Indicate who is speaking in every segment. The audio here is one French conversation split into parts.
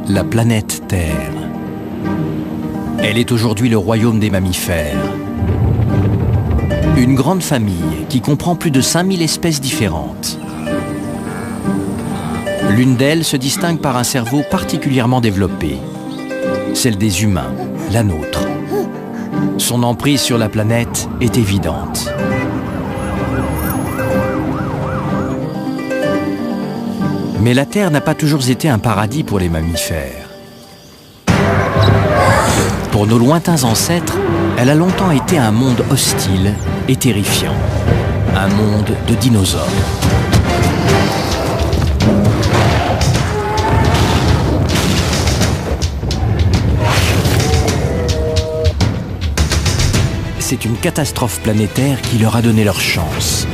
Speaker 1: la planète Terre. Elle est aujourd'hui le royaume des mammifères. Une grande famille qui comprend plus de 5000 espèces différentes. L'une d'elles se distingue par un cerveau particulièrement développé, celle des humains, la nôtre. Son emprise sur la planète est évidente. Mais la Terre n'a pas toujours été un paradis pour les mammifères. Pour nos lointains ancêtres, elle a longtemps été un monde hostile et terrifiant. Un monde de dinosaures. C'est une catastrophe planétaire qui leur a donné leur chance.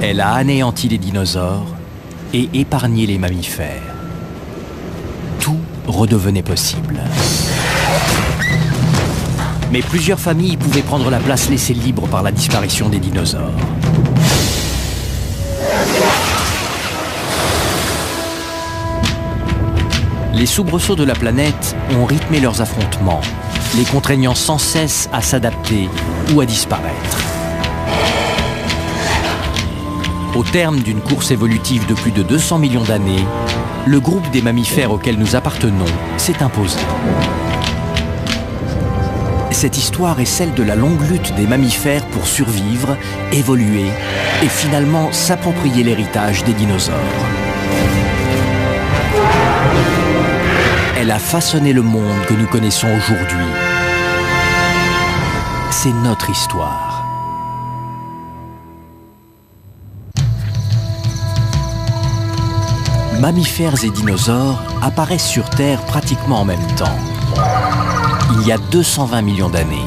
Speaker 1: Elle a anéanti les dinosaures et épargné les mammifères. Tout redevenait possible. Mais plusieurs familles pouvaient prendre la place laissée libre par la disparition des dinosaures. Les soubresauts de la planète ont rythmé leurs affrontements, les contraignant sans cesse à s'adapter ou à disparaître. Au terme d'une course évolutive de plus de 200 millions d'années, le groupe des mammifères auquel nous appartenons s'est imposé. Cette histoire est celle de la longue lutte des mammifères pour survivre, évoluer et finalement s'approprier l'héritage des dinosaures. Elle a façonné le monde que nous connaissons aujourd'hui. C'est notre histoire. Mammifères et dinosaures apparaissent sur Terre pratiquement en même temps, il y a 220 millions d'années.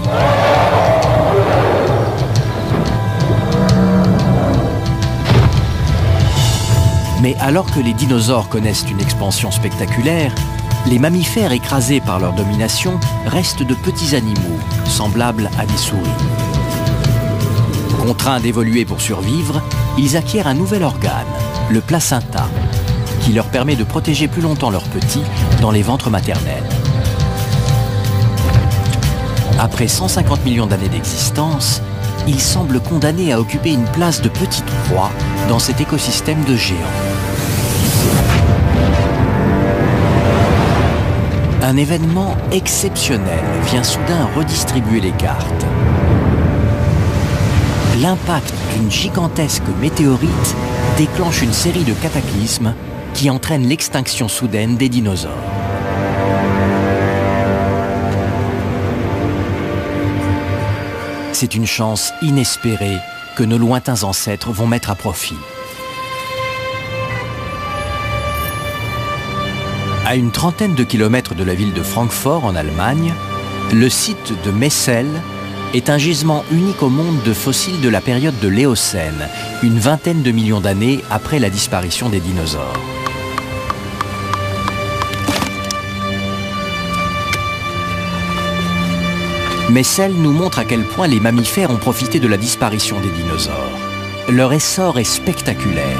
Speaker 1: Mais alors que les dinosaures connaissent une expansion spectaculaire, les mammifères écrasés par leur domination restent de petits animaux, semblables à des souris. Contraints d'évoluer pour survivre, ils acquièrent un nouvel organe, le placenta, qui leur permet de protéger plus longtemps leurs petits dans les ventres maternels. Après 150 millions d'années d'existence, ils semblent condamnés à occuper une place de petite proie dans cet écosystème de géants. Un événement exceptionnel vient soudain redistribuer les cartes. L'impact d'une gigantesque météorite déclenche une série de cataclysmes qui entraînent l'extinction soudaine des dinosaures. C'est une chance inespérée que nos lointains ancêtres vont mettre à profit. À une trentaine de kilomètres de la ville de Francfort, en Allemagne, le site de Messel est un gisement unique au monde de fossiles de la période de l'Éocène, une vingtaine de millions d'années après la disparition des dinosaures. Messel nous montre à quel point les mammifères ont profité de la disparition des dinosaures. Leur essor est spectaculaire.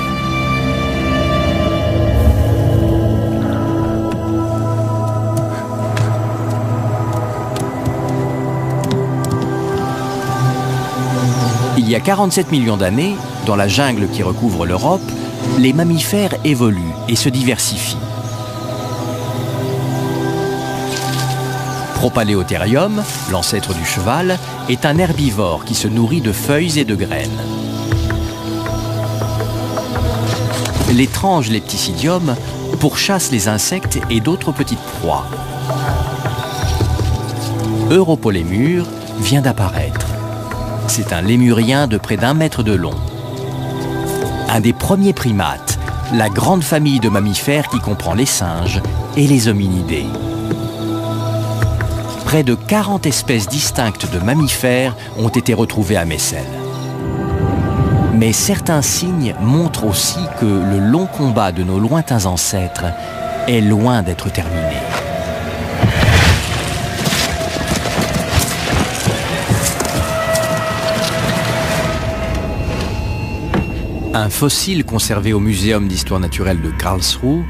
Speaker 1: Il y a 47 millions d'années, dans la jungle qui recouvre l'Europe, les mammifères évoluent et se diversifient. Propaléotherium, l'ancêtre du cheval, est un herbivore qui se nourrit de feuilles et de graines. L'étrange Lepticidium pourchasse les insectes et d'autres petites proies. Europolémur vient d'apparaître. C'est un lémurien de près d'1 mètre de long. Un des premiers primates, la grande famille de mammifères qui comprend les singes et les hominidés. Près de 40 espèces distinctes de mammifères ont été retrouvées à Messel. Mais certains signes montrent aussi que le long combat de nos lointains ancêtres est loin d'être terminé. Un fossile conservé au Muséum d'histoire naturelle de Karlsruhe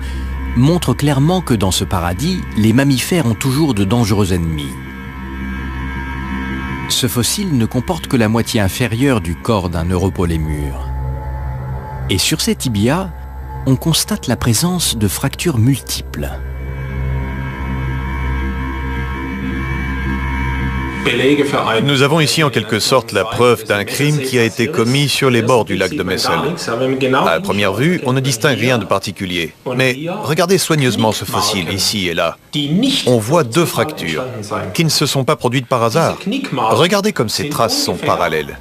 Speaker 1: montre clairement que dans ce paradis, les mammifères ont toujours de dangereux ennemis. Ce fossile ne comporte que la moitié inférieure du corps d'un europolémur. Et sur ses tibias, on constate la présence de fractures multiples.
Speaker 2: Nous avons ici en quelque sorte la preuve d'un crime qui a été commis sur les bords du lac de Messel. À première vue, on ne distingue rien de particulier. Mais regardez soigneusement ce fossile ici et là. On voit deux fractures qui ne se sont pas produites par hasard. Regardez comme ces traces sont parallèles.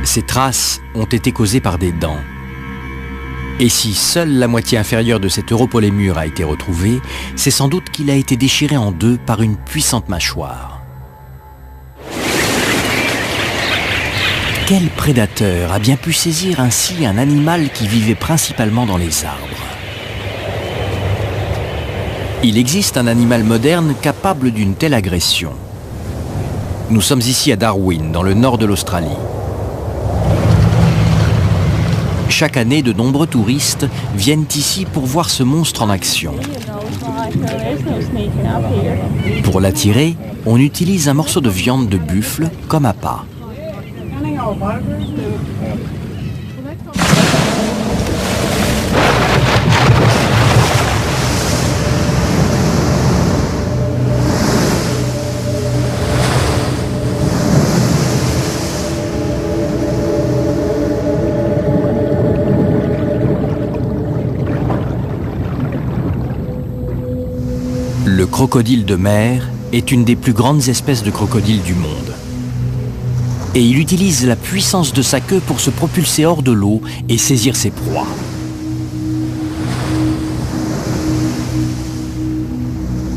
Speaker 1: Ces traces ont été causées par des dents. Et si seule la moitié inférieure de cet europolémur a été retrouvée, c'est sans doute qu'il a été déchiré en deux par une puissante mâchoire. Quel prédateur a bien pu saisir ainsi un animal qui vivait principalement dans les arbres? Il existe un animal moderne capable d'une telle agression. Nous sommes ici à Darwin, dans le nord de l'Australie. Chaque année, de nombreux touristes viennent ici pour voir ce monstre en action. Pour l'attirer, on utilise un morceau de viande de buffle comme appât. Le crocodile de mer est une des plus grandes espèces de crocodiles du monde. Et il utilise la puissance de sa queue pour se propulser hors de l'eau et saisir ses proies.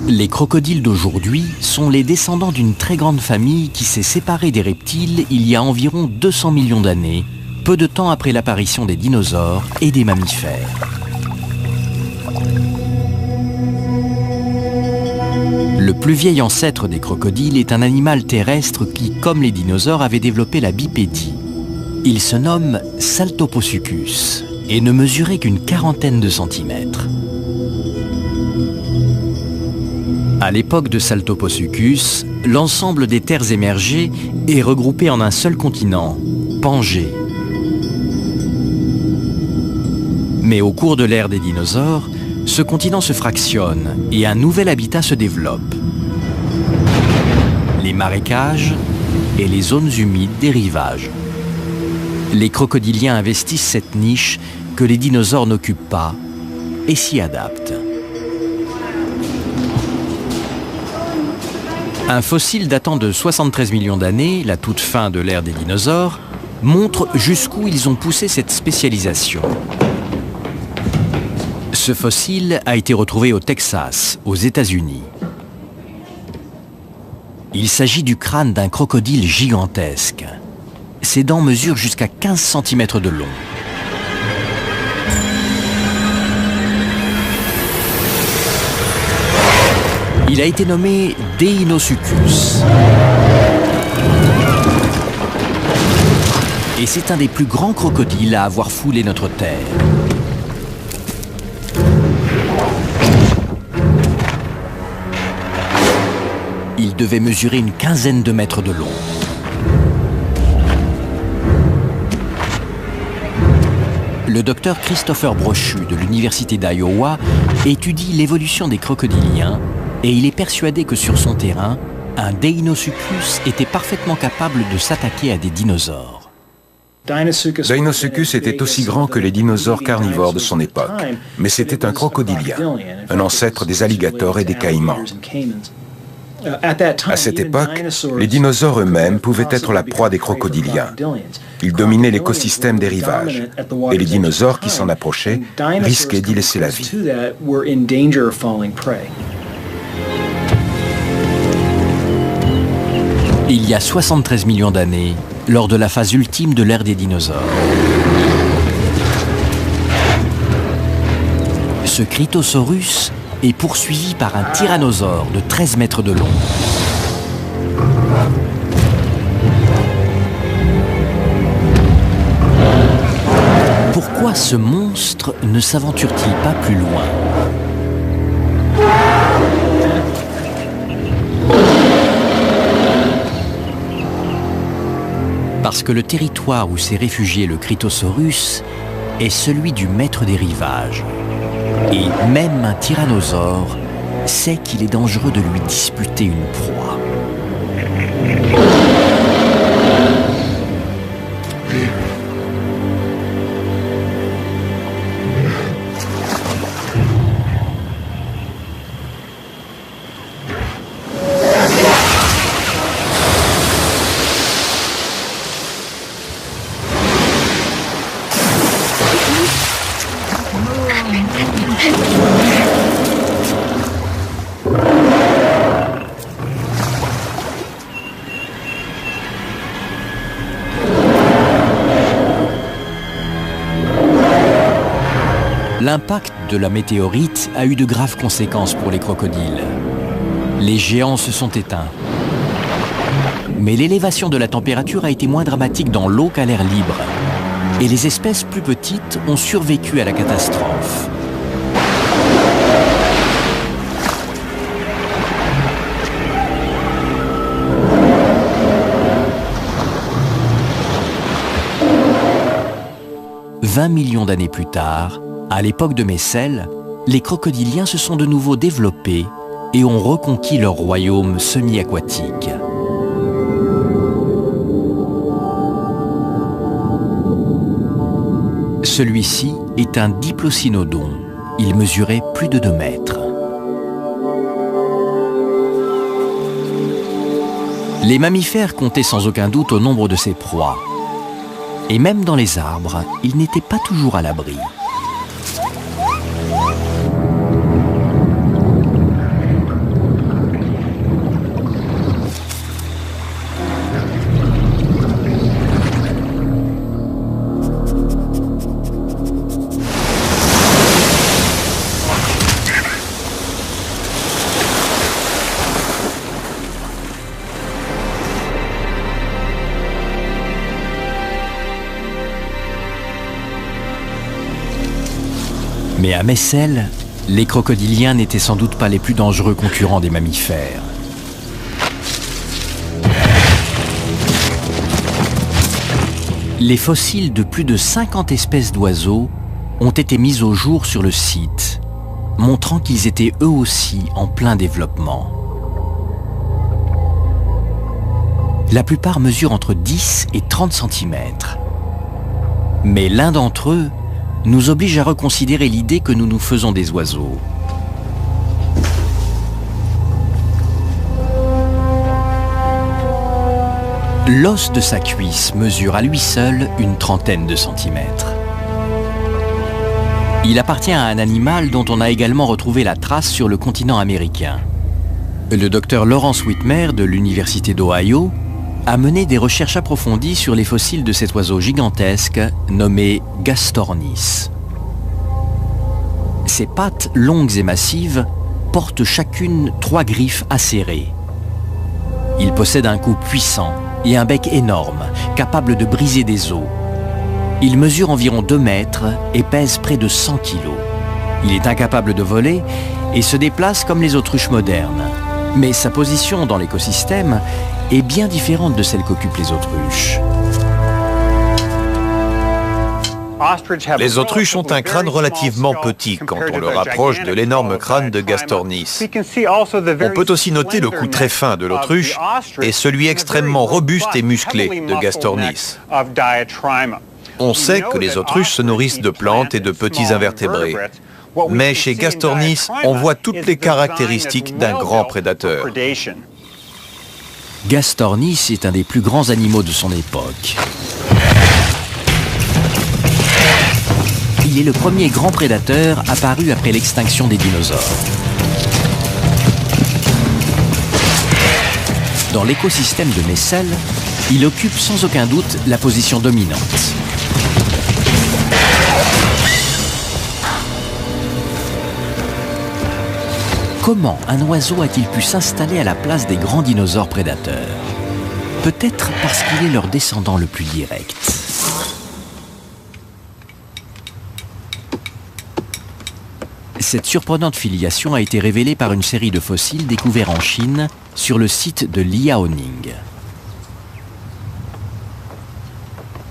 Speaker 1: Les crocodiles d'aujourd'hui sont les descendants d'une très grande famille qui s'est séparée des reptiles il y a environ 200 millions d'années, peu de temps après l'apparition des dinosaures et des mammifères. Le plus vieil ancêtre des crocodiles est un animal terrestre qui, comme les dinosaures, avait développé la bipédie. Il se nomme Saltoposuchus et ne mesurait qu'une quarantaine de centimètres. À l'époque de Saltoposuchus, l'ensemble des terres émergées est regroupé en un seul continent, Pangée. Mais au cours de l'ère des dinosaures, ce continent se fractionne et un nouvel habitat se développe. Les marécages et les zones humides des rivages. Les crocodiliens investissent cette niche que les dinosaures n'occupent pas et s'y adaptent. Un fossile datant de 73 millions d'années, la toute fin de l'ère des dinosaures, montre jusqu'où ils ont poussé cette spécialisation. Ce fossile a été retrouvé au Texas, aux États-Unis. Il s'agit du crâne d'un crocodile gigantesque. Ses dents mesurent jusqu'à 15 cm de long. Il a été nommé Deinosuchus. Et c'est un des plus grands crocodiles à avoir foulé notre terre. Il devait mesurer une quinzaine de mètres de long. Le docteur Christopher Brochu de l'Université d'Iowa étudie l'évolution des crocodiliens et il est persuadé que sur son terrain, un Deinosuchus était parfaitement capable de s'attaquer à des dinosaures.
Speaker 3: Deinosuchus était aussi grand que les dinosaures carnivores de son époque, mais c'était un crocodilien, un ancêtre des alligators et des caïmans. À cette époque, les dinosaures eux-mêmes pouvaient être la proie des crocodiliens. Ils dominaient l'écosystème des rivages, et les dinosaures qui s'en approchaient risquaient d'y laisser la vie.
Speaker 1: Il y a 73 millions d'années, lors de la phase ultime de l'ère des dinosaures. Ce Critosaurus est poursuivi par un tyrannosaure de 13 mètres de long. pourquoi ce monstre ne s'aventure-t-il pas plus loin? Parce que le territoire où s'est réfugié le Cryptosaurus est celui du maître des rivages. Et même un tyrannosaure sait qu'il est dangereux de lui disputer une proie. L'impact de la météorite a eu de graves conséquences pour les crocodiles. Les géants se sont éteints. Mais l'élévation de la température a été moins dramatique dans l'eau qu'à l'air libre. Et les espèces plus petites ont survécu à la catastrophe. « 20 millions d'années plus tard, à l'époque de Messel, les crocodiliens se sont de nouveau développés et ont reconquis leur royaume semi-aquatique. Celui-ci est un diplocynodon. Il mesurait plus de 2 mètres. Les mammifères comptaient sans aucun doute au nombre de ses proies. Et même dans les arbres, ils n'étaient pas toujours à l'abri. Mais à Messel, les crocodiliens n'étaient sans doute pas les plus dangereux concurrents des mammifères. Les fossiles de plus de 50 espèces d'oiseaux ont été mis au jour sur le site, montrant qu'ils étaient eux aussi en plein développement. La plupart mesurent entre 10 et 30 cm. Mais l'un d'entre eux nous oblige à reconsidérer l'idée que nous nous faisons des oiseaux. L'os de sa cuisse mesure à lui seul une trentaine de centimètres. Il appartient à un animal dont on a également retrouvé la trace sur le continent américain. Le docteur Lawrence Whitmer de l'Université d'Ohio a mené des recherches approfondies sur les fossiles de cet oiseau gigantesque nommé Gastornis. Ses pattes longues et massives portent chacune 3 griffes acérées. Il possède un cou puissant et un bec énorme, capable de briser des os. Il mesure environ 2 mètres et pèse près de 100 kilos. Il est incapable de voler et se déplace comme les autruches modernes. Mais sa position dans l'écosystème est bien différente de celle qu'occupent les autruches.
Speaker 2: Les autruches ont un crâne relativement petit quand on le rapproche de l'énorme crâne de Gastornis. On peut aussi noter le cou très fin de l'autruche et celui extrêmement robuste et musclé de Gastornis. On sait que les autruches se nourrissent de plantes et de petits invertébrés. Mais chez Gastornis, on voit toutes les caractéristiques d'un grand prédateur.
Speaker 1: Gastornis est un des plus grands animaux de son époque. Il est le premier grand prédateur apparu après l'extinction des dinosaures. Dans l'écosystème de Messel, il occupe sans aucun doute la position dominante. Comment un oiseau a-t-il pu s'installer à la place des grands dinosaures prédateurs? Peut-être parce qu'il est leur descendant le plus direct. Cette surprenante filiation a été révélée par une série de fossiles découverts en Chine sur le site de Liaoning.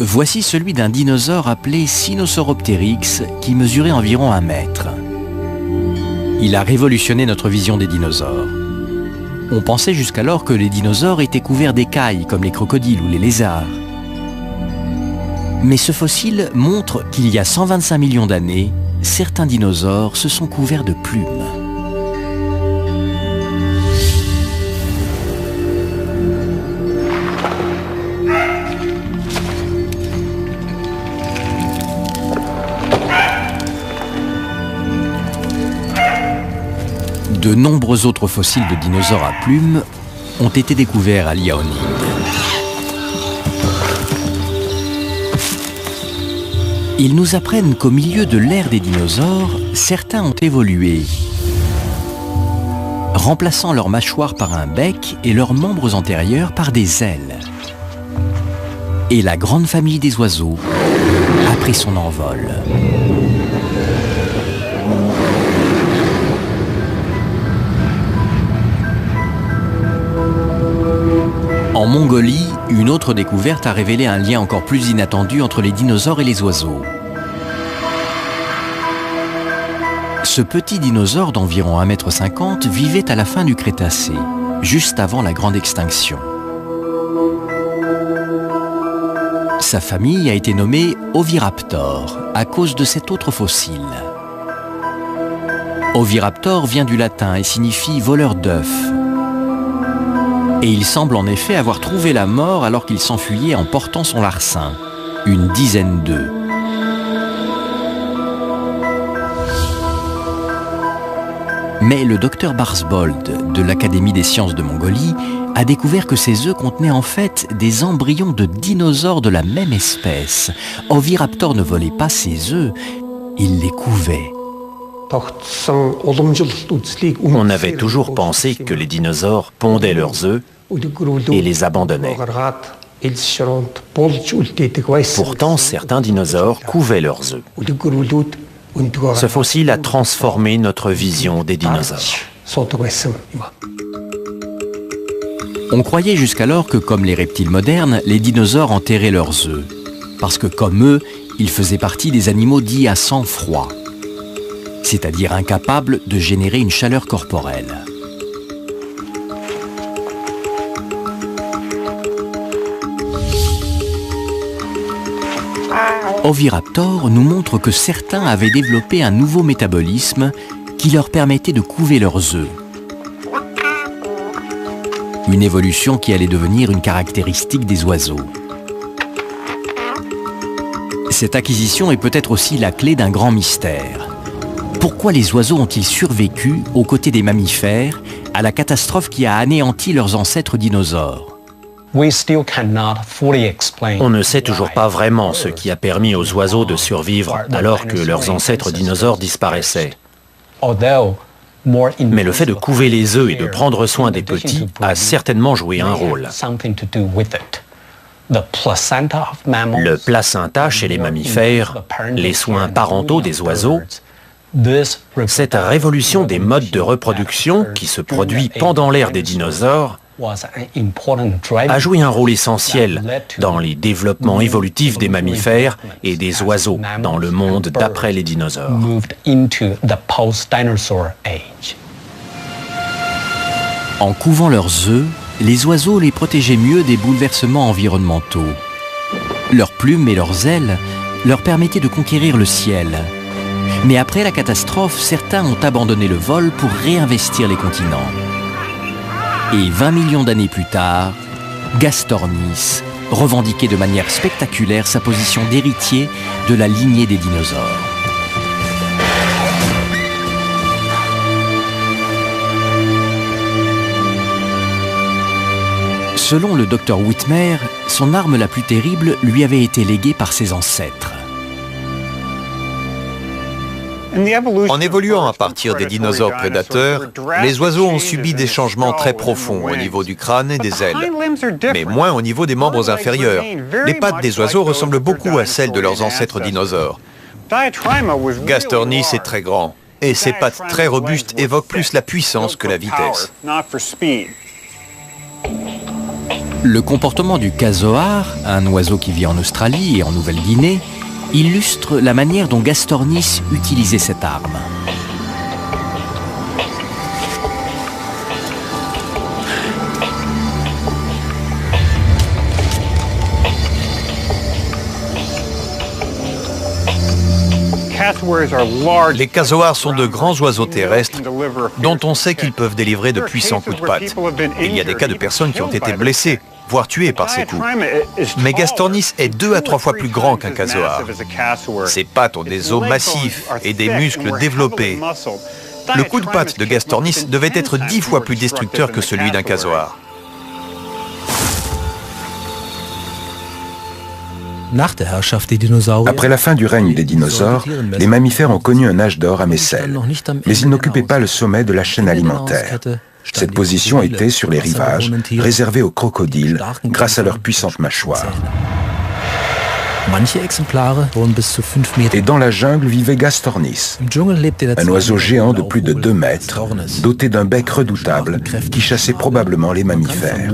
Speaker 1: Voici celui d'un dinosaure appelé Sinosauropteryx qui mesurait environ 1 mètre. Il a révolutionné notre vision des dinosaures. On pensait jusqu'alors que les dinosaures étaient couverts d'écailles comme les crocodiles ou les lézards. Mais ce fossile montre qu'il y a 125 millions d'années, certains dinosaures se sont couverts de plumes. De nombreux autres fossiles de dinosaures à plumes ont été découverts à Liaoning. Ils nous apprennent qu'au milieu de l'ère des dinosaures, certains ont évolué, remplaçant leur mâchoire par un bec et leurs membres antérieurs par des ailes. Et la grande famille des oiseaux a pris son envol. En Mongolie, une autre découverte a révélé un lien encore plus inattendu entre les dinosaures et les oiseaux. Ce petit dinosaure d'environ 1,50 m vivait à la fin du Crétacé, juste avant la grande extinction. Sa famille a été nommée Oviraptor à cause de cet autre fossile. Oviraptor vient du latin et signifie voleur d'œufs. Et il semble en effet avoir trouvé la mort alors qu'il s'enfuyait en portant son larcin, une dizaine d'œufs. Mais le docteur Barsbold de l'Académie des sciences de Mongolie a découvert que ces œufs contenaient en fait des embryons de dinosaures de la même espèce. Oviraptor ne volait pas ces œufs, il les couvait.
Speaker 4: On avait toujours pensé que les dinosaures pondaient leurs œufs et les abandonnaient. Pourtant, certains dinosaures couvaient leurs œufs. Ce fossile a transformé notre vision des dinosaures.
Speaker 1: On croyait jusqu'alors que, comme les reptiles modernes, les dinosaures enterraient leurs œufs. Parce que, comme eux, ils faisaient partie des animaux dits à sang froid, c'est-à-dire incapables de générer une chaleur corporelle. Oviraptor nous montre que certains avaient développé un nouveau métabolisme qui leur permettait de couver leurs œufs. Une évolution qui allait devenir une caractéristique des oiseaux. Cette acquisition est peut-être aussi la clé d'un grand mystère. Pourquoi les oiseaux ont-ils survécu, aux côtés des mammifères, à la catastrophe qui a anéanti leurs ancêtres dinosaures?
Speaker 4: On ne sait toujours pas vraiment ce qui a permis aux oiseaux de survivre alors que leurs ancêtres dinosaures disparaissaient. Mais le fait de couver les œufs et de prendre soin des petits a certainement joué un rôle. Le placenta chez les mammifères, les soins parentaux des oiseaux, cette révolution des modes de reproduction qui se produit pendant l'ère des dinosaures a joué un rôle essentiel dans les développements évolutifs des mammifères et des oiseaux dans le monde d'après les dinosaures.
Speaker 1: En couvant leurs œufs, les oiseaux les protégeaient mieux des bouleversements environnementaux. Leurs plumes et leurs ailes leur permettaient de conquérir le ciel. Mais après la catastrophe, certains ont abandonné le vol pour réinvestir les continents. Et 20 millions d'années plus tard, Gastornis revendiquait de manière spectaculaire sa position d'héritier de la lignée des dinosaures. Selon le docteur Whitmer, son arme la plus terrible lui avait été léguée par ses ancêtres.
Speaker 2: En évoluant à partir des dinosaures prédateurs, les oiseaux ont subi des changements très profonds au niveau du crâne et des ailes, mais moins au niveau des membres inférieurs. Les pattes des oiseaux ressemblent beaucoup à celles de leurs ancêtres dinosaures. Gastornis est très grand. et ses pattes très robustes évoquent plus la puissance que la vitesse.
Speaker 1: Le comportement du casoar, un oiseau qui vit en Australie et en Nouvelle-Guinée, illustre la manière dont Gastornis utilisait cette arme.
Speaker 2: Les casoars sont de grands oiseaux terrestres dont on sait qu'ils peuvent délivrer de puissants coups de patte. Il y a des cas de personnes qui ont été blessées, voire tuées par ces coups. Mais Gastornis est 2 à 3 fois plus grand qu'un casoar. Ses pattes ont des os massifs et des muscles développés. Le coup de patte de Gastornis devait être 10 fois plus destructeur que celui d'un casoar.
Speaker 3: Après la fin du règne des dinosaures, les mammifères ont connu un âge d'or à Messel, mais ils n'occupaient pas le sommet de la chaîne alimentaire. Cette position était, sur les rivages, réservée aux crocodiles grâce à leurs puissantes mâchoires. Et dans la jungle vivait Gastornis, un oiseau géant de plus de 2 mètres, doté d'un bec redoutable qui chassait probablement les mammifères.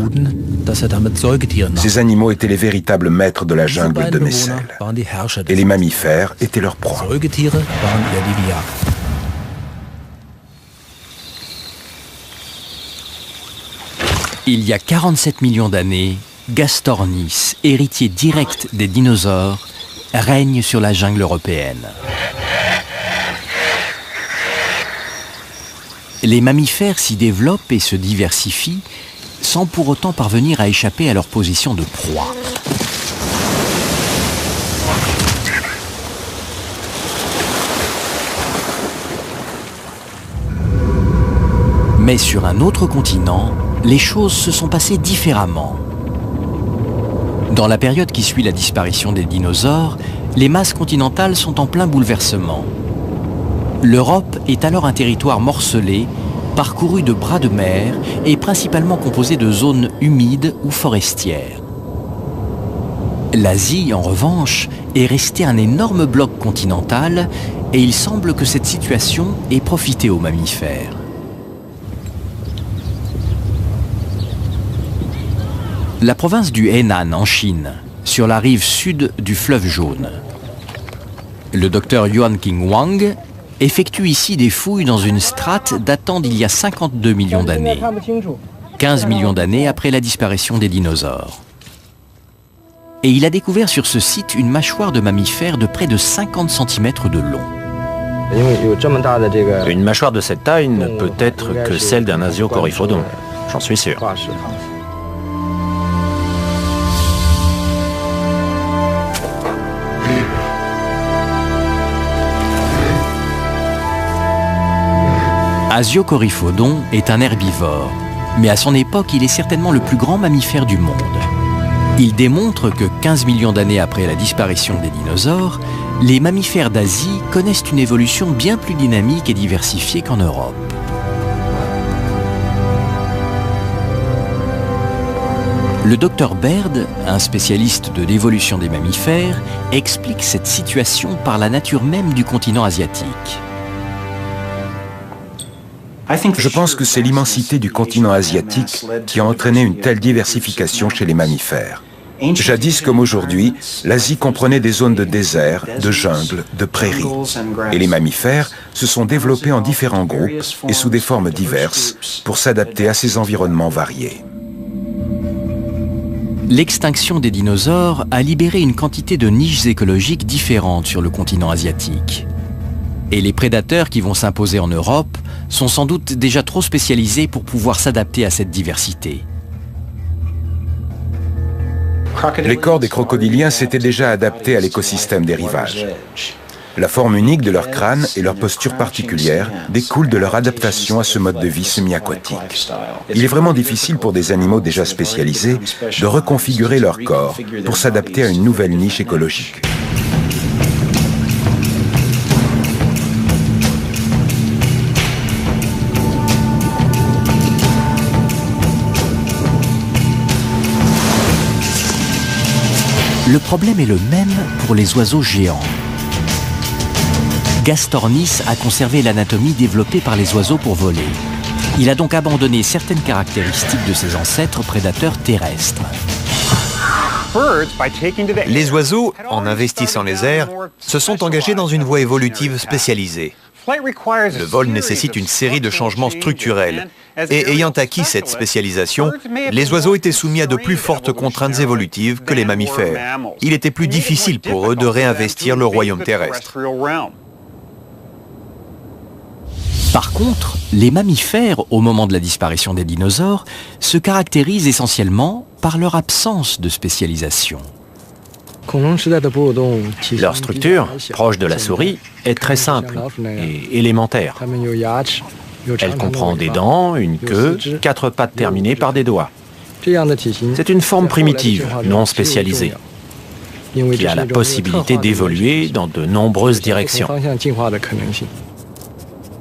Speaker 3: Ces animaux étaient les véritables maîtres de la jungle de Messel, et les mammifères étaient leurs proies.
Speaker 1: Il y a 47 millions d'années, Gastornis, héritier direct des dinosaures, règne sur la jungle européenne. Les mammifères s'y développent et se diversifient sans pour autant parvenir à échapper à leur position de proie. Mais sur un autre continent, les choses se sont passées différemment. Dans la période qui suit la disparition des dinosaures, les masses continentales sont en plein bouleversement. L'Europe est alors un territoire morcelé, parcouru de bras de mer et principalement composé de zones humides ou forestières. L'Asie, en revanche, est restée un énorme bloc continental et il semble que cette situation ait profité aux mammifères. La province du Henan en Chine, sur la rive sud du fleuve Jaune. Le docteur Yuan King Wang effectue ici des fouilles dans une strate datant d'il y a 52 millions d'années, 15 millions d'années après la disparition des dinosaures. Et il a découvert sur ce site une mâchoire de mammifère de près de 50 cm de long.
Speaker 4: Une mâchoire de cette taille ne peut être que celle d'un Asiocoryphodon, j'en suis sûr.
Speaker 1: Asiocoryphodon est un herbivore, mais à son époque, il est certainement le plus grand mammifère du monde. Il démontre que 15 millions d'années après la disparition des dinosaures, les mammifères d'Asie connaissent une évolution bien plus dynamique et diversifiée qu'en Europe. Le docteur Baird, un spécialiste de l'évolution des mammifères, explique cette situation par la nature même du continent asiatique.
Speaker 3: Je pense que c'est l'immensité du continent asiatique qui a entraîné une telle diversification chez les mammifères. Jadis comme aujourd'hui, l'Asie comprenait des zones de désert, de jungle, de prairies. Et les mammifères se sont développés en différents groupes et sous des formes diverses pour s'adapter à ces environnements variés.
Speaker 1: L'extinction des dinosaures a libéré une quantité de niches écologiques différentes sur le continent asiatique. Et les prédateurs qui vont s'imposer en Europe sont sans doute déjà trop spécialisés pour pouvoir s'adapter à cette diversité.
Speaker 3: Les corps des crocodiliens s'étaient déjà adaptés à l'écosystème des rivages. La forme unique de leur crâne et leur posture particulière découlent de leur adaptation à ce mode de vie semi-aquatique. Il est vraiment difficile pour des animaux déjà spécialisés de reconfigurer leur corps pour s'adapter à une nouvelle niche écologique.
Speaker 1: Le problème est le même pour les oiseaux géants. Gastornis a conservé l'anatomie développée par les oiseaux pour voler. Il a donc abandonné certaines caractéristiques de ses ancêtres prédateurs terrestres.
Speaker 2: Les oiseaux, en investissant les airs, se sont engagés dans une voie évolutive spécialisée. Le vol nécessite une série de changements structurels. Et ayant acquis cette spécialisation, les oiseaux étaient soumis à de plus fortes contraintes évolutives que les mammifères. Il était plus difficile pour eux de réinvestir le royaume terrestre.
Speaker 1: Par contre, les mammifères, au moment de la disparition des dinosaures, se caractérisent essentiellement par leur absence de spécialisation.
Speaker 4: Leur structure, proche de la souris, est très simple et élémentaire. Elle comprend des dents, une queue, 4 pattes terminées par des doigts. C'est une forme primitive, non spécialisée, qui a la possibilité d'évoluer dans de nombreuses directions.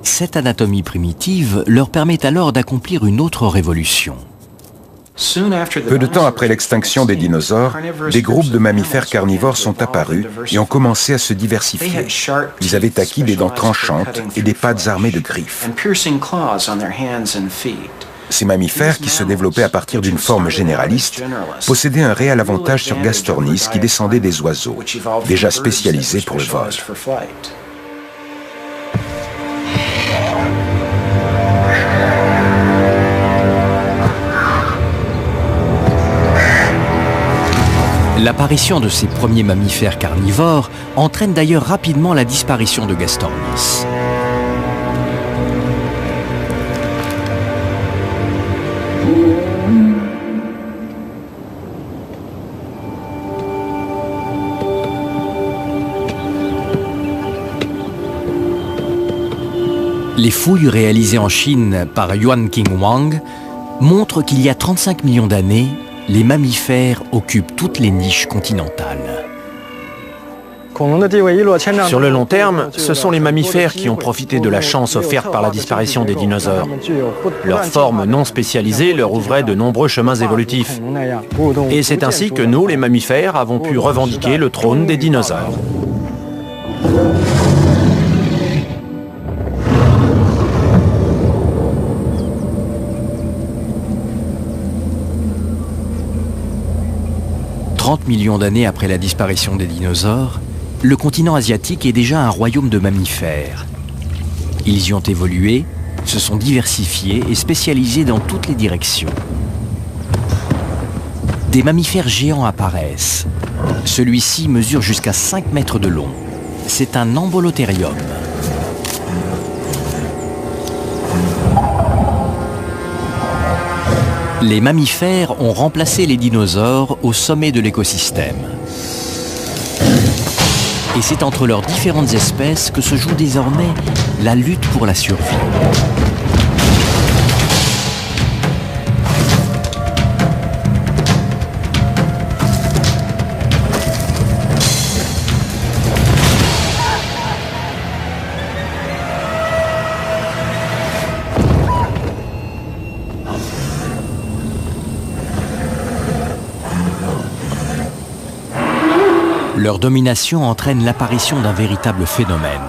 Speaker 1: Cette anatomie primitive leur permet alors d'accomplir une autre révolution.
Speaker 3: Peu de temps après l'extinction des dinosaures, des groupes de mammifères carnivores sont apparus et ont commencé à se diversifier. Ils avaient acquis des dents tranchantes et des pattes armées de griffes. Ces mammifères, qui se développaient à partir d'une forme généraliste, possédaient un réel avantage sur Gastornis qui descendait des oiseaux, déjà spécialisés pour le vol.
Speaker 1: L'apparition de ces premiers mammifères carnivores entraîne d'ailleurs rapidement la disparition de Gastornis. Les fouilles réalisées en Chine par Yuan Qingwang montrent qu'il y a 35 millions d'années, les mammifères occupent toutes les niches continentales.
Speaker 4: Sur le long terme, ce sont les mammifères qui ont profité de la chance offerte par la disparition des dinosaures. Leur forme non spécialisée leur ouvrait de nombreux chemins évolutifs. Et c'est ainsi que nous, les mammifères, avons pu revendiquer le trône des dinosaures. «
Speaker 1: 30 millions d'années après la disparition des dinosaures, le continent asiatique est déjà un royaume de mammifères. Ils y ont évolué, se sont diversifiés et spécialisés dans toutes les directions. Des mammifères géants apparaissent. Celui-ci mesure jusqu'à 5 mètres de long. C'est un Ambolotherium. Les mammifères ont remplacé les dinosaures au sommet de l'écosystème. Et c'est entre leurs différentes espèces que se joue désormais la lutte pour la survie. Leur domination entraîne l'apparition d'un véritable phénomène.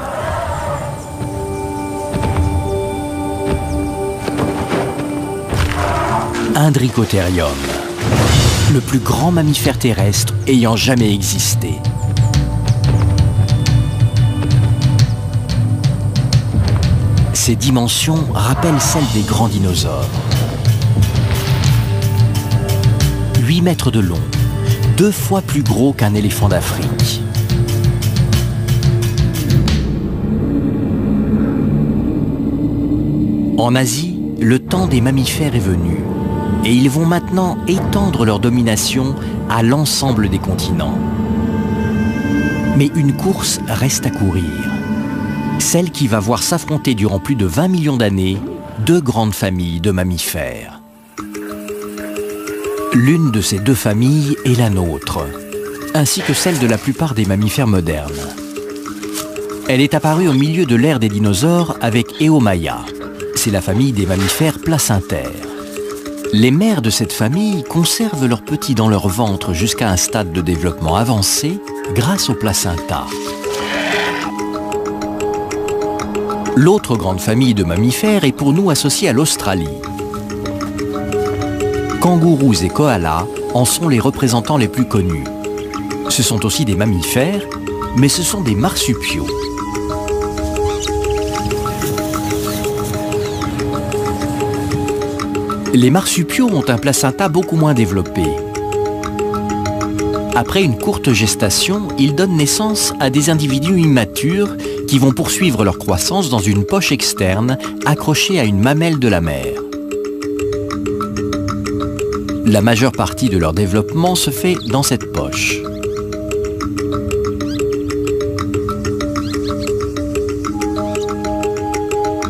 Speaker 1: Un Drycotherium, le plus grand mammifère terrestre ayant jamais existé. Ses dimensions rappellent celles des grands dinosaures. 8 mètres de long, 2 fois plus gros qu'un éléphant d'Afrique. En Asie, le temps des mammifères est venu et ils vont maintenant étendre leur domination à l'ensemble des continents. Mais une course reste à courir, celle qui va voir s'affronter durant plus de 20 millions d'années 2 grandes familles de mammifères. L'une de ces 2 familles est la nôtre, ainsi que celle de la plupart des mammifères modernes. Elle est apparue au milieu de l'ère des dinosaures avec Eomaya. C'est la famille des mammifères placentaires. Les mères de cette famille conservent leurs petits dans leur ventre jusqu'à un stade de développement avancé grâce au placenta. L'autre grande famille de mammifères est pour nous associée à l'Australie. Kangourous et koalas en sont les représentants les plus connus. Ce sont aussi des mammifères, mais ce sont des marsupiaux. Les marsupiaux ont un placenta beaucoup moins développé. Après une courte gestation, ils donnent naissance à des individus immatures qui vont poursuivre leur croissance dans une poche externe accrochée à une mamelle de la mère. La majeure partie de leur développement se fait dans cette poche.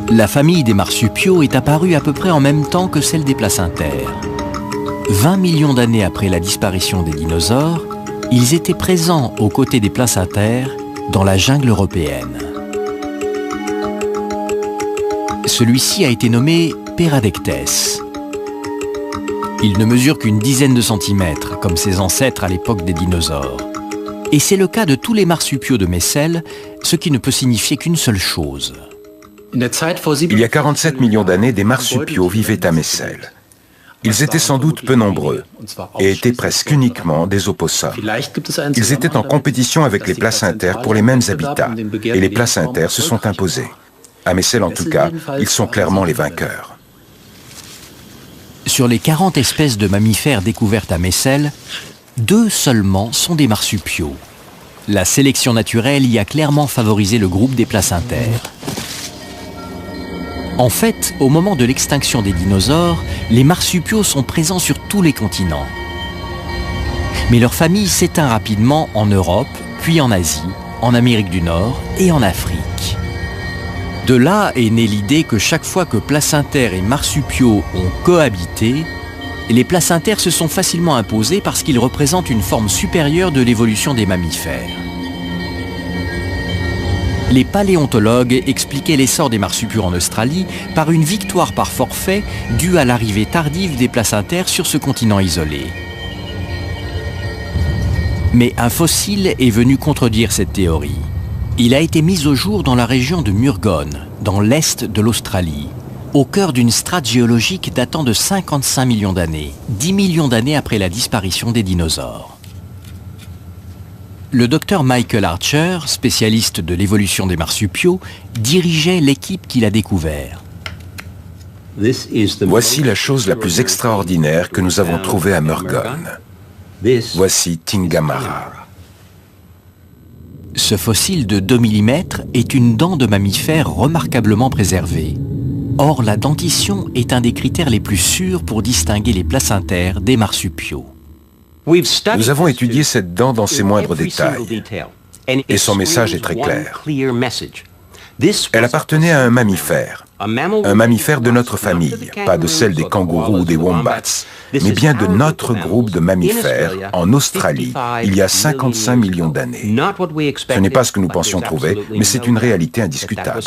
Speaker 1: La famille des marsupiaux est apparue à peu près en même temps que celle des placentaires. 20 millions d'années après la disparition des dinosaures, ils étaient présents aux côtés des placentaires dans la jungle européenne. Celui-ci a été nommé Peradectes. Il ne mesure qu'une dizaine de centimètres, comme ses ancêtres à l'époque des dinosaures. Et c'est le cas de tous les marsupiaux de Messel, ce qui ne peut signifier qu'une seule chose.
Speaker 3: Il y a 47 millions d'années, des marsupiaux vivaient à Messel. Ils étaient sans doute peu nombreux et étaient presque uniquement des opossums. Ils étaient en compétition avec les placentaires pour les mêmes habitats et les placentaires se sont imposés. À Messel en tout cas, ils sont clairement les vainqueurs.
Speaker 1: Sur les 40 espèces de mammifères découvertes à Messel, 2 seulement sont des marsupiaux. La sélection naturelle y a clairement favorisé le groupe des placentaires. En fait, au moment de l'extinction des dinosaures, les marsupiaux sont présents sur tous les continents. Mais leur famille s'éteint rapidement en Europe, puis en Asie, en Amérique du Nord et en Afrique. De là est née l'idée que chaque fois que placentaires et marsupiaux ont cohabité, les placentaires se sont facilement imposés parce qu'ils représentent une forme supérieure de l'évolution des mammifères. Les paléontologues expliquaient l'essor des marsupiaux en Australie par une victoire par forfait due à l'arrivée tardive des placentaires sur ce continent isolé. Mais un fossile est venu contredire cette théorie. Il a été mis au jour dans la région de Murgone, dans l'est de l'Australie, au cœur d'une strate géologique datant de 55 millions d'années, 10 millions d'années après la disparition des dinosaures. Le docteur Michael Archer, spécialiste de l'évolution des marsupiaux, dirigeait l'équipe qui l'a découvert.
Speaker 3: Voici la chose la plus extraordinaire que nous avons trouvée à Murgone. Voici Tingamara.
Speaker 1: Ce fossile de 2 mm est une dent de mammifère remarquablement préservée. Or, la dentition est un des critères les plus sûrs pour distinguer les placentaires des marsupiaux.
Speaker 3: Nous avons étudié cette dent dans ses moindres détails, et son message est très clair. Elle appartenait à un mammifère de notre famille, pas de celle des kangourous ou des wombats, mais bien de notre groupe de mammifères en Australie, il y a 55 millions d'années. Ce n'est pas ce que nous pensions trouver, mais c'est une réalité indiscutable.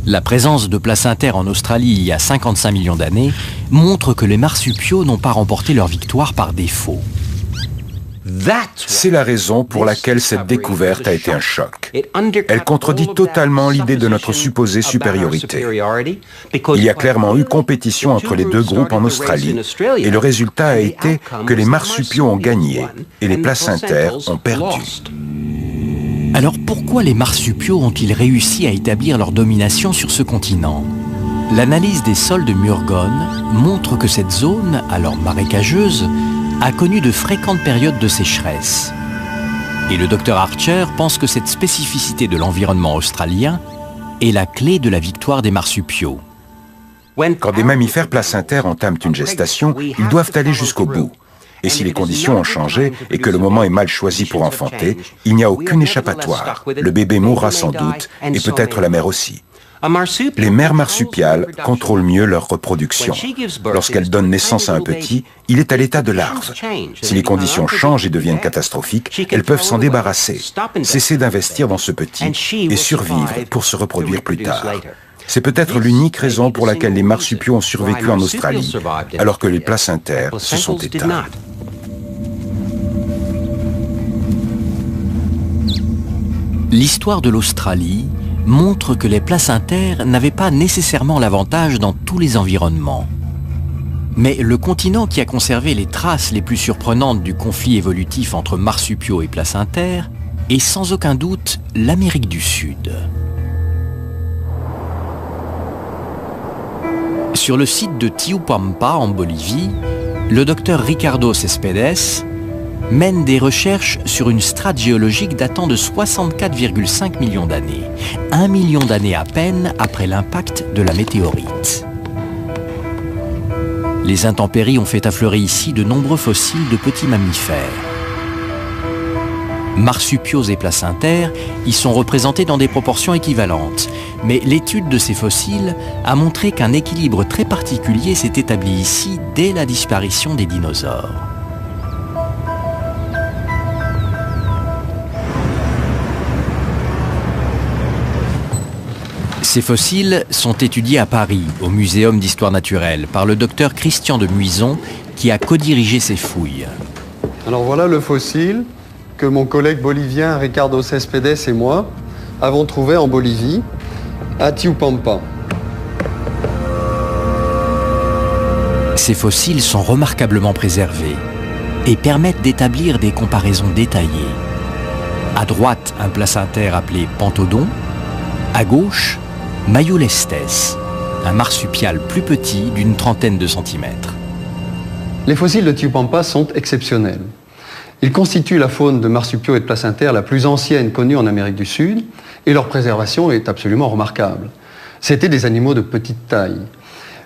Speaker 1: La présence de placentaires en Australie il y a 55 millions d'années montre que les marsupiaux n'ont pas remporté leur victoire par défaut.
Speaker 3: C'est la raison pour laquelle cette découverte a été un choc. Elle contredit totalement l'idée de notre supposée supériorité. Il y a clairement eu compétition entre les deux groupes en Australie, et le résultat a été que les marsupiaux ont gagné et les placentaires ont perdu.
Speaker 1: Alors pourquoi les marsupiaux ont-ils réussi à établir leur domination sur ce continent? L'analyse des sols de Murgone montre que cette zone, alors marécageuse, a connu de fréquentes périodes de sécheresse. Et le docteur Archer pense que cette spécificité de l'environnement australien est la clé de la victoire des marsupiaux.
Speaker 3: Quand des mammifères placentaires entament une gestation, ils doivent aller jusqu'au bout. Et si les conditions ont changé et que le moment est mal choisi pour enfanter, il n'y a aucune échappatoire. Le bébé mourra sans doute, et peut-être la mère aussi. Les mères marsupiales contrôlent mieux leur reproduction. Lorsqu'elles donnent naissance à un petit, il est à l'état de larve. Si les conditions changent et deviennent catastrophiques, elles peuvent s'en débarrasser, cesser d'investir dans ce petit et survivre pour se reproduire plus tard. C'est peut-être l'unique raison pour laquelle les marsupiaux ont survécu en Australie, alors que les placentaires se sont éteints.
Speaker 1: L'histoire de l'Australie montrent que les placentaires n'avaient pas nécessairement l'avantage dans tous les environnements. Mais le continent qui a conservé les traces les plus surprenantes du conflit évolutif entre marsupiaux et placentaires est sans aucun doute l'Amérique du Sud. Sur le site de Tiupampa en Bolivie, le docteur Ricardo Céspedes mène des recherches sur une strate géologique datant de 64,5 millions d'années, 1 million d'années à peine après l'impact de la météorite. Les intempéries ont fait affleurer ici de nombreux fossiles de petits mammifères. Marsupiaux et placentaires y sont représentés dans des proportions équivalentes, mais l'étude de ces fossiles a montré qu'un équilibre très particulier s'est établi ici dès la disparition des dinosaures. Ces fossiles sont étudiés à Paris, au Muséum d'histoire naturelle, par le docteur Christian de Muison, qui a co-dirigé ces fouilles.
Speaker 5: Alors voilà le fossile que mon collègue bolivien Ricardo Céspedes et moi avons trouvé en Bolivie, à Tiupampa.
Speaker 1: Ces fossiles sont remarquablement préservés et permettent d'établir des comparaisons détaillées. À droite, un placentaire appelé Pantodon, à gauche, Mayulestes, un marsupial plus petit d'une trentaine de centimètres.
Speaker 5: Les fossiles de Tiupampa sont exceptionnels. Ils constituent la faune de marsupiaux et de placentaires la plus ancienne connue en Amérique du Sud et leur préservation est absolument remarquable. C'étaient des animaux de petite taille.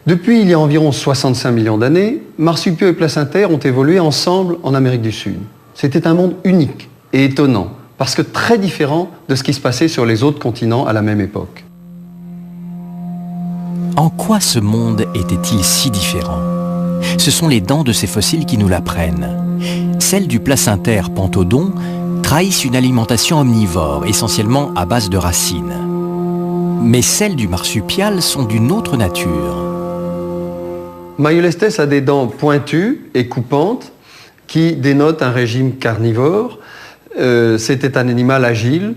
Speaker 5: Depuis il y a environ 65 millions d'années, marsupiaux et placentaires ont évolué ensemble en Amérique du Sud. C'était un monde unique et étonnant, parce que très différent de ce qui se passait sur les autres continents à la même époque.
Speaker 1: En quoi ce monde était-il si différent? Ce sont les dents de ces fossiles qui nous l'apprennent. Celles du placentaire Pantodon trahissent une alimentation omnivore, essentiellement à base de racines. Mais celles du marsupial sont d'une autre nature.
Speaker 5: Mayulestes a des dents pointues et coupantes qui dénotent un régime carnivore. C'était un animal agile,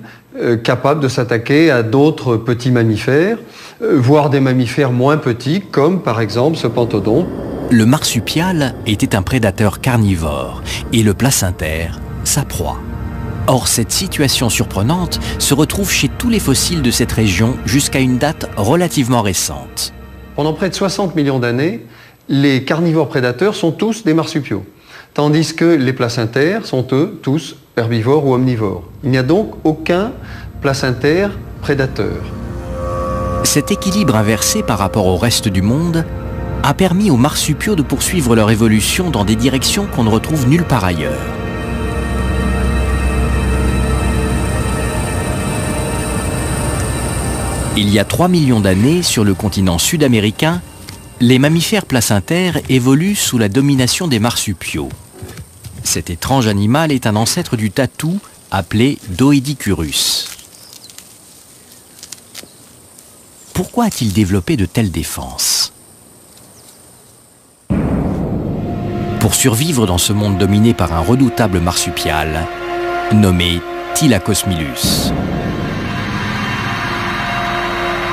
Speaker 5: capable de s'attaquer à d'autres petits mammifères, voire des mammifères moins petits, comme par exemple ce Pantodon.
Speaker 1: Le marsupial était un prédateur carnivore et le placentaire, sa proie. Or, cette situation surprenante se retrouve chez tous les fossiles de cette région jusqu'à une date relativement récente.
Speaker 5: Pendant près de 60 millions d'années, les carnivores prédateurs sont tous des marsupiaux, tandis que les placentaires sont eux tous herbivores ou omnivores. Il n'y a donc aucun placentaire prédateur.
Speaker 1: Cet équilibre inversé par rapport au reste du monde a permis aux marsupiaux de poursuivre leur évolution dans des directions qu'on ne retrouve nulle part ailleurs. Il y a 3 millions d'années, sur le continent sud-américain, les mammifères placentaires évoluent sous la domination des marsupiaux. Cet étrange animal est un ancêtre du tatou appelé Doedicurus. Pourquoi a-t-il développé de telles défenses? Pour survivre dans ce monde dominé par un redoutable marsupial nommé Thylacosmilus.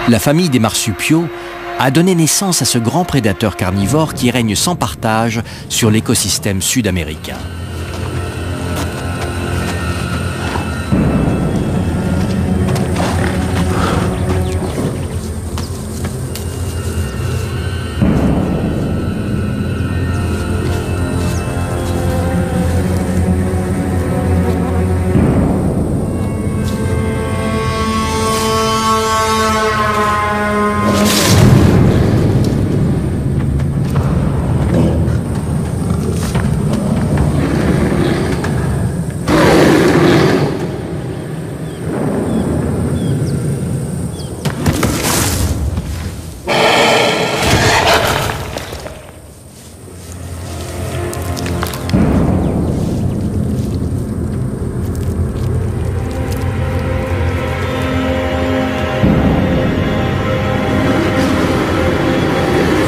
Speaker 1: La famille des marsupiaux a donné naissance à ce grand prédateur carnivore qui règne sans partage sur l'écosystème sud-américain.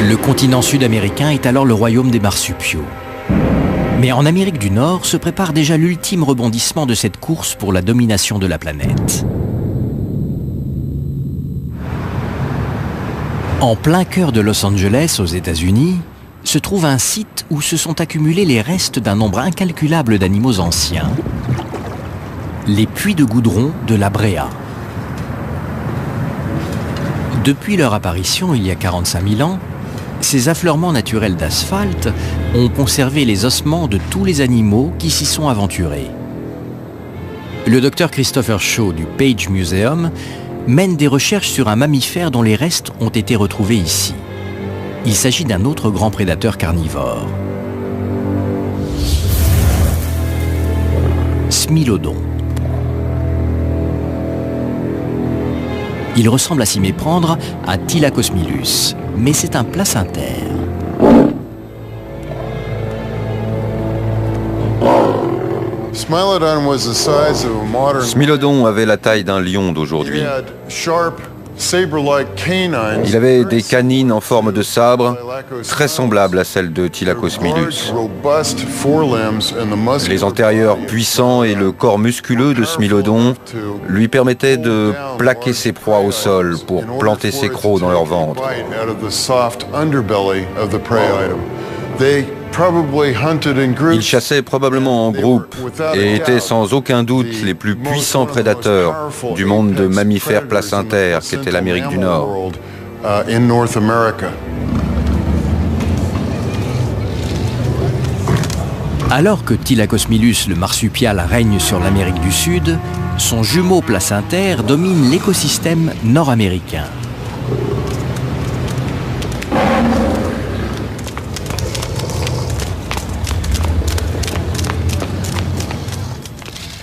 Speaker 1: Le continent sud-américain est alors le royaume des marsupiaux. Mais en Amérique du Nord se prépare déjà l'ultime rebondissement de cette course pour la domination de la planète. En plein cœur de Los Angeles, aux États-Unis, se trouve un site où se sont accumulés les restes d'un nombre incalculable d'animaux anciens. Les puits de goudron de la Brea. Depuis leur apparition il y a 45 000 ans, ces affleurements naturels d'asphalte ont conservé les ossements de tous les animaux qui s'y sont aventurés. Le docteur Christopher Shaw du Page Museum mène des recherches sur un mammifère dont les restes ont été retrouvés ici. Il s'agit d'un autre grand prédateur carnivore. Smilodon. Il ressemble à s'y méprendre à Thylacosmilus, mais c'est un placentaire.
Speaker 6: Smilodon avait la taille d'un lion d'aujourd'hui. Il avait des canines en forme de sabre, très semblables à celles de Thylacosmilus. Les antérieurs puissants et le corps musculeux de Smilodon lui permettaient de plaquer ses proies au sol pour planter ses crocs dans leur ventre. Ils chassaient probablement en groupe et étaient sans aucun doute les plus puissants prédateurs du monde de mammifères placentaires qu'était l'Amérique du Nord.
Speaker 1: Alors que Thylacosmilus le marsupial règne sur l'Amérique du Sud, son jumeau placentaire domine l'écosystème nord-américain.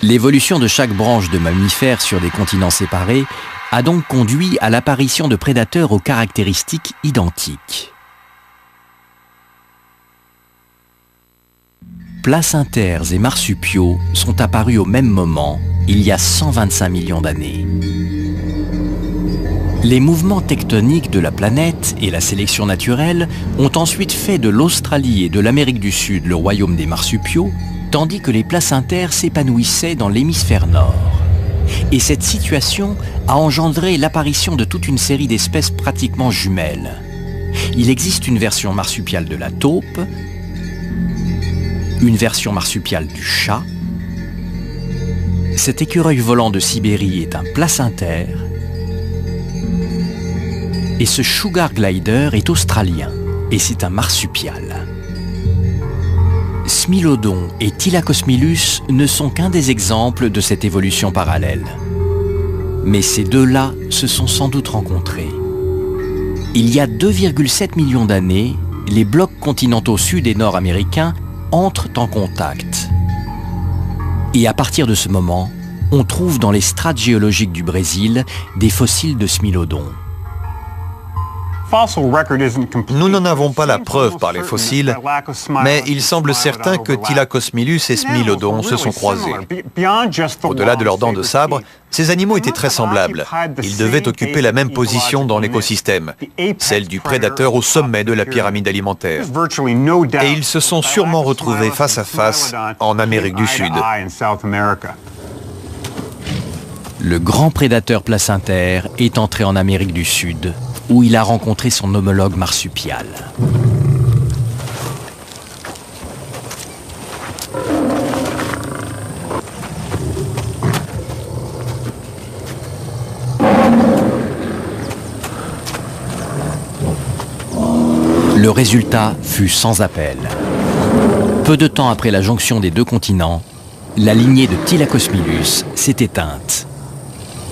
Speaker 1: L'évolution de chaque branche de mammifères sur des continents séparés a donc conduit à l'apparition de prédateurs aux caractéristiques identiques. Placentaires et marsupiaux sont apparus au même moment, il y a 125 millions d'années. Les mouvements tectoniques de la planète et la sélection naturelle ont ensuite fait de l'Australie et de l'Amérique du Sud le royaume des marsupiaux, tandis que les placentaires s'épanouissaient dans l'hémisphère nord. Et cette situation a engendré l'apparition de toute une série d'espèces pratiquement jumelles. Il existe une version marsupiale de la taupe, une version marsupiale du chat. Cet écureuil volant de Sibérie est un placentaire. Et ce sugar glider est australien, et c'est un marsupial. Smilodon et Thylacosmilus ne sont qu'un des exemples de cette évolution parallèle. Mais ces deux-là se sont sans doute rencontrés. Il y a 2,7 millions d'années, les blocs continentaux sud et nord américains entrent en contact. Et à partir de ce moment, on trouve dans les strates géologiques du Brésil des fossiles de Smilodon.
Speaker 2: Nous n'en avons pas la preuve par les fossiles, mais il semble certain que Thylacosmilus et Smilodon se sont croisés. Au-delà de leurs dents de sabre, ces animaux étaient très semblables. Ils devaient occuper la même position dans l'écosystème, celle du prédateur au sommet de la pyramide alimentaire. Et ils se sont sûrement retrouvés face à face en Amérique du Sud.
Speaker 1: Le grand prédateur placentaire est entré en Amérique du Sud, où il a rencontré son homologue marsupial. Le résultat fut sans appel. Peu de temps après la jonction des deux continents, la lignée de Thylacosmilus s'est éteinte.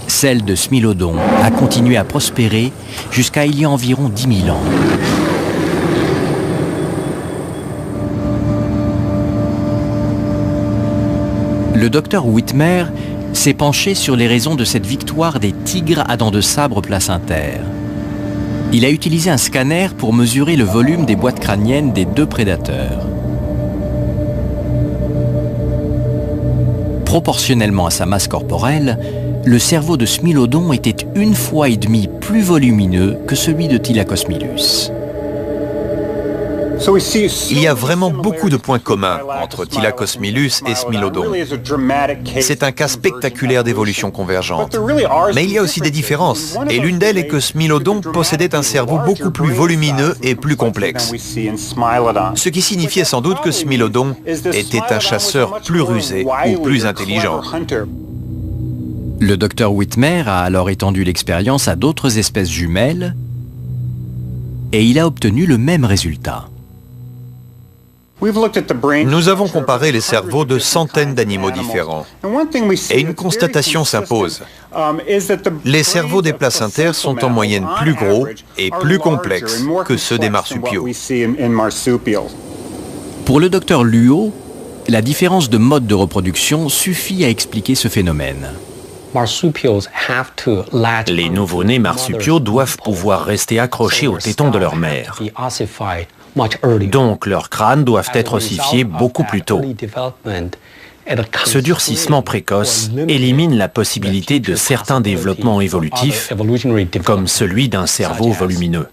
Speaker 1: Celle de Smilodon a continué à prospérer jusqu'à il y a environ 10 000 ans. Le docteur Whitmer s'est penché sur les raisons de cette victoire des tigres à dents de sabre placentaires. Il a utilisé un scanner pour mesurer le volume des boîtes crâniennes des deux prédateurs. Proportionnellement à sa masse corporelle, le cerveau de Smilodon était 1,5 fois plus volumineux que celui de Thylacosmilus.
Speaker 2: Il y a vraiment beaucoup de points communs entre Thylacosmilus et Smilodon. C'est un cas spectaculaire d'évolution convergente. Mais il y a aussi des différences, et l'une d'elles est que Smilodon possédait un cerveau beaucoup plus volumineux et plus complexe. Ce qui signifiait sans doute que Smilodon était un chasseur plus rusé ou plus intelligent.
Speaker 1: Le docteur Whitmer a alors étendu l'expérience à d'autres espèces jumelles et il a obtenu le même résultat.
Speaker 2: Nous avons comparé les cerveaux de centaines d'animaux différents. Et une constatation s'impose. Les cerveaux des placentaires sont en moyenne plus gros et plus complexes que ceux des marsupiaux.
Speaker 1: Pour le docteur Luo, la différence de mode de reproduction suffit à expliquer ce phénomène.
Speaker 4: Les nouveau-nés marsupiaux doivent pouvoir rester accrochés au téton de leur mère. Donc leurs crânes doivent être ossifiés beaucoup plus tôt. Ce durcissement précoce élimine la possibilité de certains développements évolutifs, comme celui d'un cerveau volumineux.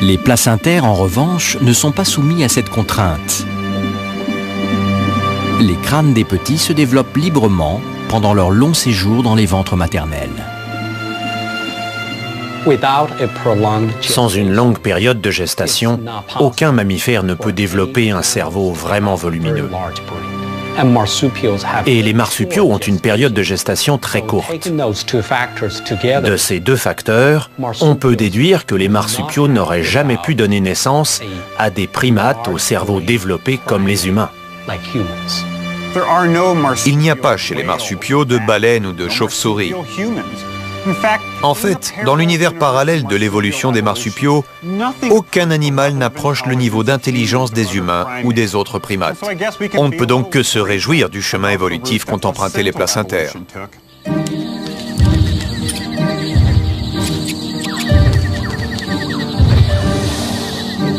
Speaker 1: Les placentaires, en revanche, ne sont pas soumis à cette contrainte. Les crânes des petits se développent librement pendant leur long séjour dans les ventres maternels.
Speaker 4: Sans une longue période de gestation, aucun mammifère ne peut développer un cerveau vraiment volumineux. Et les marsupiaux ont une période de gestation très courte. De ces deux facteurs, on peut déduire que les marsupiaux n'auraient jamais pu donner naissance à des primates au cerveau développé comme les humains.
Speaker 2: Il n'y a pas chez les marsupiaux de baleines ou de chauves-souris. En fait, dans l'univers parallèle de l'évolution des marsupiaux, aucun animal n'approche le niveau d'intelligence des humains ou des autres primates. On ne peut donc que se réjouir du chemin évolutif qu'ont emprunté les placentaires.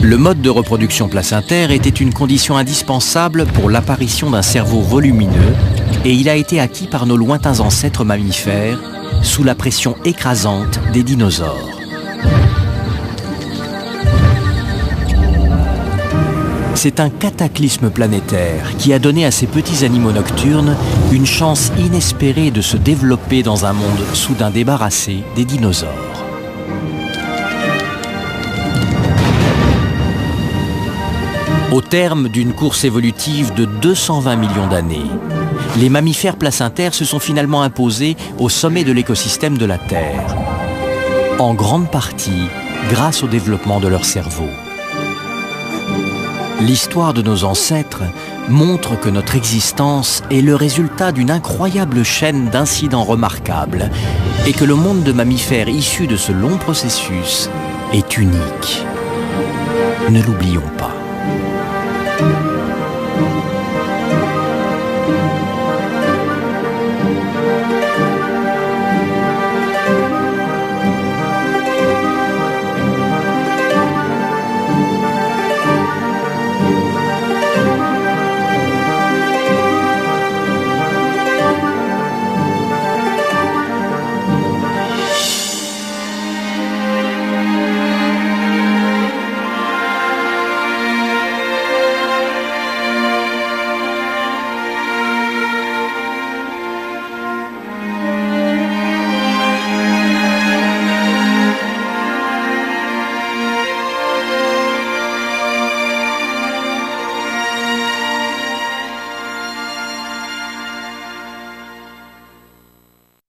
Speaker 1: Le mode de reproduction placentaire était une condition indispensable pour l'apparition d'un cerveau volumineux et il a été acquis par nos lointains ancêtres mammifères sous la pression écrasante des dinosaures. C'est un cataclysme planétaire qui a donné à ces petits animaux nocturnes une chance inespérée de se développer dans un monde soudain débarrassé des dinosaures. Au terme d'une course évolutive de 220 millions d'années, les mammifères placentaires se sont finalement imposés au sommet de l'écosystème de la Terre, en grande partie grâce au développement de leur cerveau. L'histoire de nos ancêtres montre que notre existence est le résultat d'une incroyable chaîne d'incidents remarquables et que le monde de mammifères issus de ce long processus est unique. Ne l'oublions pas.